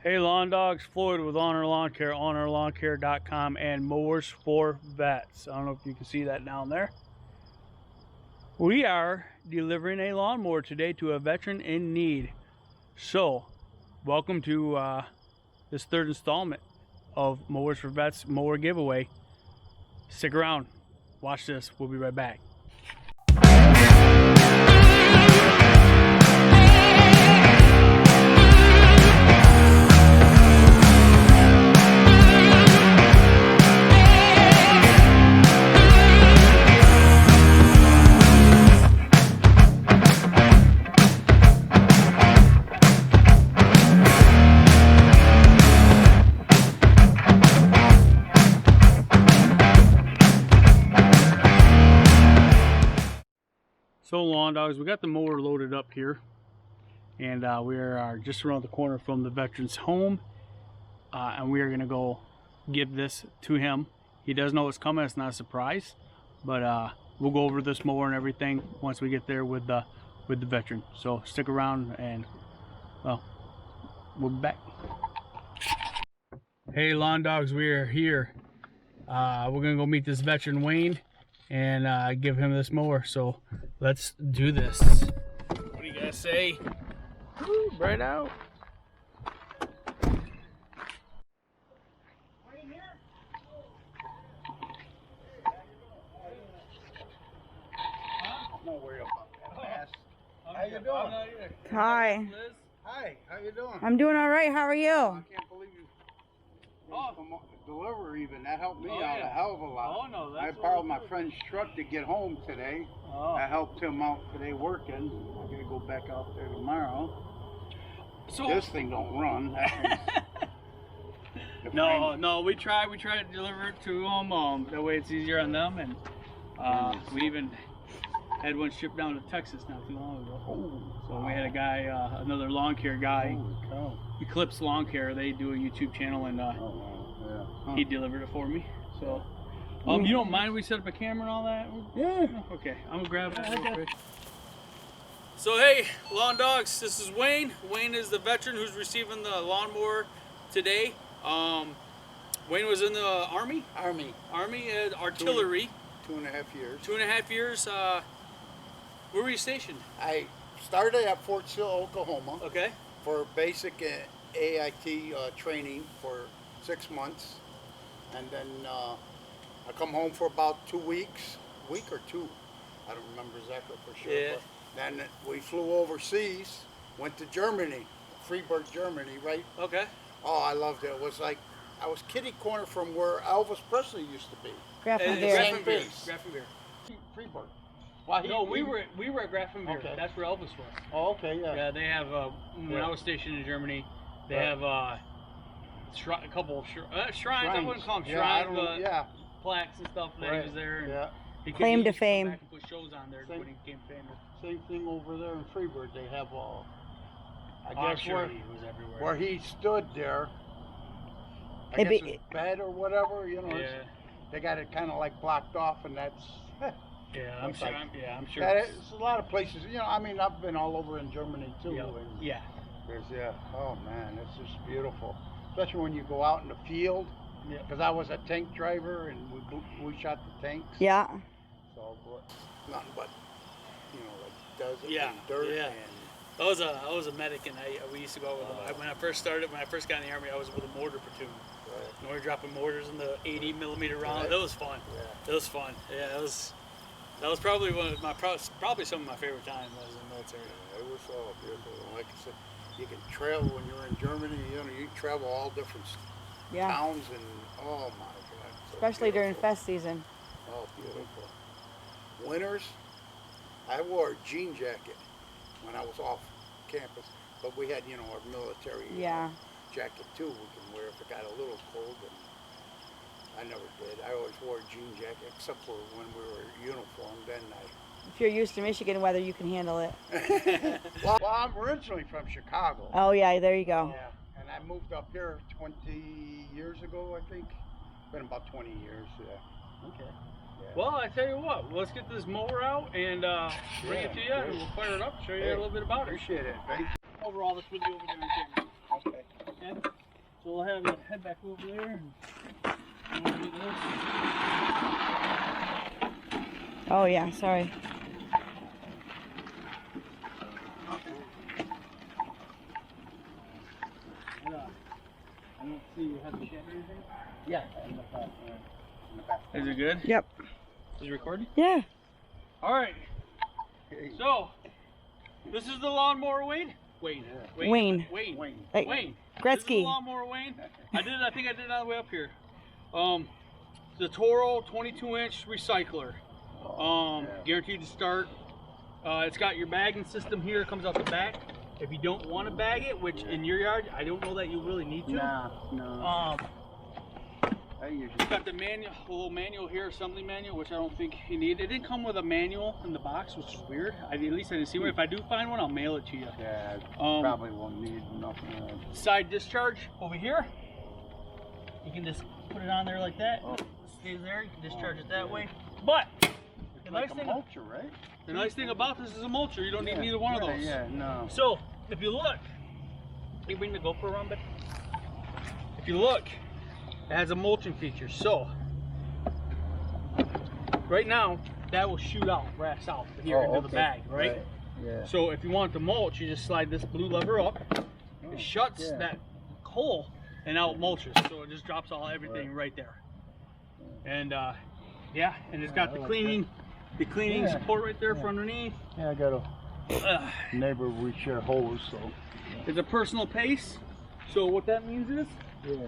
Hey Lawn Dogs, Floyd with Ulnar Lawn Care, UlnarLawnCare.com, and Mowers for Vets. I don't know if you can see that down there. We are delivering a lawnmower today to a veteran in need. So, welcome to this third installment of Mowers for Vets mower giveaway. Stick around, watch this, we'll be right back. So Lawn Dogs, we got the mower loaded up here, and we are just around the corner from the veteran's home, and we are going to go give this to him. He does know it's coming, it's not a surprise, but we'll go over this mower and everything once we get there with the veteran. So stick around and, well, we'll be back. Hey Lawn Dogs, we are here. We're going to go meet this veteran Wayne and give him this mower, so let's do this. What do you guys say? Woo, right out. Don't worry about that. How you doing? Hi. Hi, how you doing? I'm doing all right. How are you? I can't believe you come up to deliver even. That helped me out a hell of a lot. Oh no, that's I borrowed my friend's truck to get home today. Oh. I helped him out today working. I'm gonna go back out there tomorrow. So This thing don't run. no, we try to deliver it to them. That way it's easier on them, and we even had one shipped down to Texas not too long ago. Oh, so we had a guy, another lawn care guy, holy cow. Eclipse Lawn Care. They do a YouTube channel, and he delivered it for me. So, you don't mind we set up a camera and all that? Yeah. Okay, I'm gonna grab that real quick. So hey, Lawn Dogs, this is Wayne. Wayne is the veteran who's receiving the lawnmower today. Wayne was in the Army and artillery. 2.5 years. 2.5 years. Where were you stationed? I started at Fort Sill, Oklahoma. Okay. For basic AIT training for 6 months, and then I come home for about 2 weeks, week or two, I don't remember exactly for sure. Yeah. But then we flew overseas, went to Germany, Freiburg, Germany, right? Okay. Oh, I loved it. It was like I was kitty corner from where Elvis Presley used to be. Grafenbeer. Grafenbeer. Freiburg. Well, No, we were at Grafenbeer. Okay. That's where Elvis was. Oh, okay, yeah. Yeah, they have. When I was stationed in Germany, they have a couple of shrines. I wouldn't call them shrines, plaques and stuff. That he was there. And he Claim to come fame. back and put shows on there when he became famous. Same thing over there in Freiburg. They have I I'm guess sure he was everywhere. where he stood there. I guess his bed or whatever, you know. Yeah. They got it kind of like blocked off, and that's. Yeah, I'm sure. I'm sure. It's a lot of places. You know, I mean, I've been all over in Germany too. Yeah. And Yeah. Oh man, it's just beautiful. Especially when you go out in the field. Yeah. Because I was a tank driver, and we shot the tanks. Yeah. So nothing but, you know, like desert and dirt Yeah. and. I was a medic, and we used to go with when I first got in the Army, I was with a mortar platoon. Right. And we were dropping mortars in the 80mm round. Right. That was fun. Yeah. It was fun. Yeah, that was probably probably some of my favorite times when I was in the military. Yeah, it was all beautiful. Like I said, you can travel when you're in Germany. You know, you travel all different towns, and oh my God. So Especially during beautiful. fest season. Oh, beautiful. Winters, I wore a jean jacket when I was off campus, but we had, you know, our military jacket too. We can wear if it got a little cold, and I never did. I always wore a jean jacket, except for when we were uniformed. Then If you're used to Michigan weather, you can handle it. well, I'm originally from Chicago. Oh yeah, there you go. Yeah, and I moved up here 20 years ago, I think. Been about 20 years. Yeah. Okay. Yeah. Well, I tell you what, let's get this mower out and bring it to you, and we'll fire it up, show you a little bit about it. Appreciate it. Thank you. Overall, this with you over there in camera. Okay. Okay? have you head back over there. And we'll do this. Oh yeah, sorry. I don't see you have the shed or anything? Yeah. Is it good? Yep. Is it recording? Yeah. Alright. So, this is the lawnmower Wayne? Wayne. Wayne. Hey, Wayne. Gretzky. This is the lawnmower Wayne. I think I did it on the way up here. The Toro 22-inch recycler. Guaranteed to start. It's got your bagging system here. It comes out the back. If you don't want to bag it, which in your yard, I don't know that you really need to. No. It's got the manual, a little manual here, assembly manual, which I don't think you need. It didn't come with a manual in the box, which is weird. At least I didn't see one. If I do find one, I'll mail it to you. Yeah, probably won't need nothing. Side discharge over here. You can just put it on there like that. Oh. It stays there. You can discharge it that way. But the nice thing, mulcher, right? The nice thing about this is a mulcher. You don't need neither one of those. Yeah, no. So if you look, you bring the GoPro around, but if you look, it has a mulching feature. So right now, that will shoot out, brass out here into the bag, right? Yeah. So if you want the mulch, you just slide this blue lever up. It shuts that hole and out mulches. So it just drops everything right there. And yeah, and it's got the cleaning support right there for underneath. Yeah, I got a neighbor, we share hose, so. It's a personal pace. So what that means is,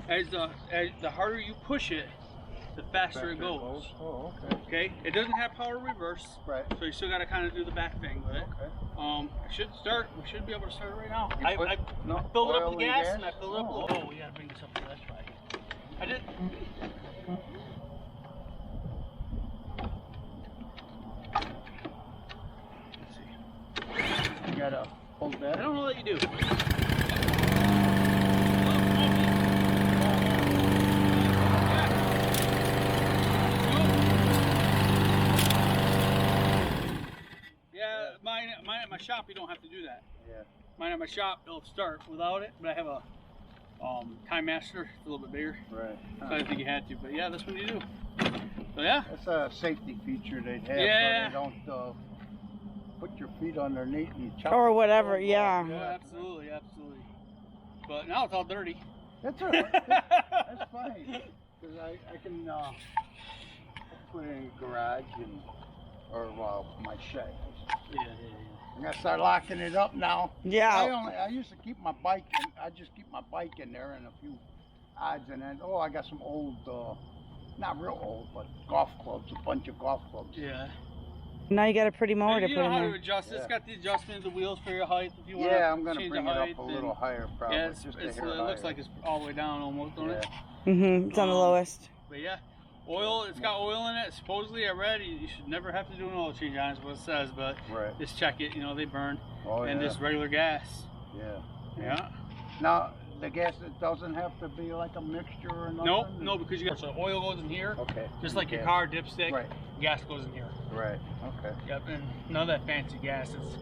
as the harder you push it, the faster it goes. Oh, okay. Okay, it doesn't have power reverse, right? So you still got to kind of do the back thing with it. Okay. I should start. We should be able to start right now. I filled up the gas, and I filled up. Oh, we got to bring this up here. That's right. I did. Let's see. You gotta hold that. I don't know that you do. Mine at my shop, you don't have to do that. Yeah. Mine at my shop, it'll start without it, but I have a Timemaster. It's a little bit bigger. Right. So I didn't think you had to, but yeah, this one you do. So yeah. That's a safety feature they'd have, so they don't put your feet underneath and chop. Or whatever, yeah. Absolutely. But now it's all dirty. That's all right. That's fine. Because I can put it in the garage or my shed. Yeah. I'm gonna start locking it up now. Yeah. I used to keep my bike in. I just keep my bike in there and a few odds, and then I got some old, not real old, but golf clubs, a bunch of golf clubs. Yeah. Now you got a pretty mower to put in there. You know how to adjust it. It's got the adjustment, the wheels for your height. If you want I'm gonna bring it up a little higher, probably. Yeah, it looks like it's all the way down almost, don't it? It's on the lowest. But yeah. Oil, it's got oil in it. Supposedly I read you should never have to do an oil change on it, is what it says, but just check it, they burn. And just regular gas. Yeah. Now, the gas, it doesn't have to be like a mixture or nothing? No, because you got oil goes in here. Okay. Just like your car dipstick, gas goes in here. Right, okay. Yep, and none of that fancy gas, it's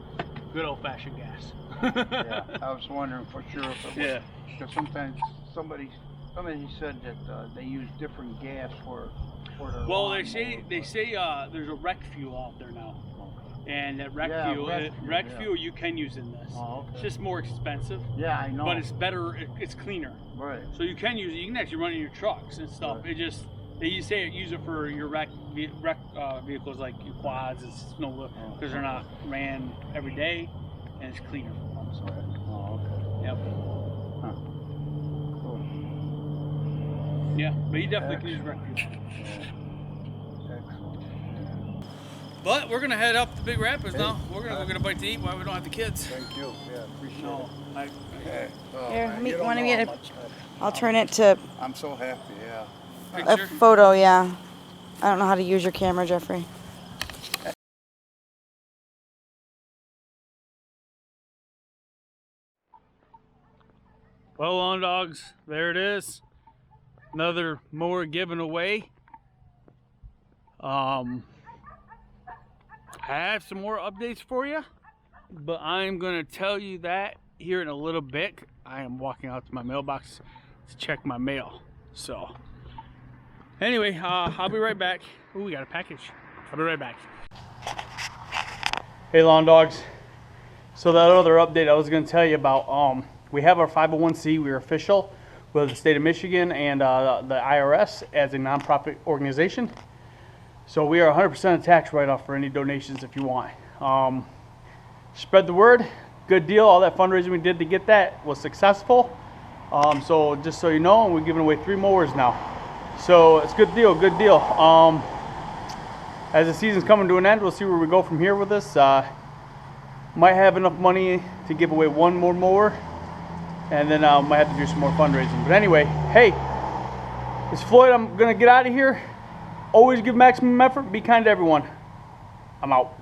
good old-fashioned gas. Yeah, I was wondering for sure if it was. Because sometimes somebody said that they use different gas for their they say there's a wreck fuel out there now, and that wreck fuel you can use in this. Oh, okay. It's just more expensive. Yeah, I know. But it's better. It's cleaner. Right. So you can use it. You can actually run it in your trucks and stuff. Right. They use it for your wreck vehicles like your quads and snow, because they're not ran every day, and it's cleaner. I'm sorry. Oh, okay. Yep. Yeah, but you definitely can use wreck fuel. Excellent. But we're gonna head up the Big Rapids now. We're gonna go get a bite to eat while we don't have the kids. Thank you. Yeah, appreciate it. Here, man, you don't want to know get how a? much I'll turn it to I'm so happy. Yeah. a photo. Yeah. I don't know how to use your camera, Jeffrey. Well, lawn dogs, there it is. Another mower given away. I have some more updates for you, but I'm going to tell you that here in a little bit. I am walking out to my mailbox to check my mail. So anyway, I'll be right back. Ooh, we got a package. I'll be right back. Hey lawn dogs. So that other update I was going to tell you about, we have our 501c. We're official with the state of Michigan and the IRS as a nonprofit organization. So we are 100% tax write-off for any donations if you want. Spread the word. Good deal. All that fundraising we did to get that was successful. So just so you know, we're giving away 3 mowers now. So it's a good deal, good deal. As the season's coming to an end, we'll see where we go from here with this. Might have enough money to give away 1 more mower, and then might have to do some more fundraising. But anyway, hey, it's Floyd. I'm gonna get out of here. Always give maximum effort. Be kind to everyone. I'm out.